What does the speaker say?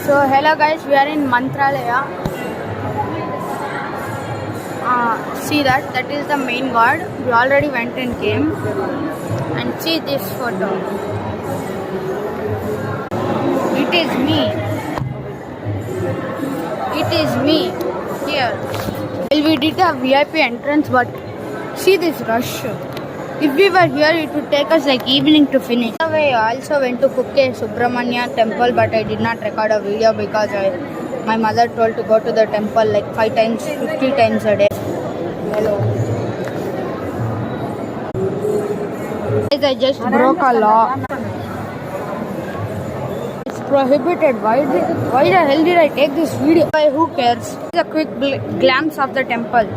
So hello guys, we are in Mantralaya. See that is the main god. We already went and came. And see this photo. It is me. It is me here. Well, we did a VIP entrance, but see this rush. If we were here, it would take us like evening to finish. I also went to Kukke Subramanya temple, but I did not record a video because my mother told to go to the temple like 5 times, 50 times a day. Hello. Guys, I just broke a law. It's prohibited. Why the hell did I take this video? Who cares? It's a quick glance of the temple.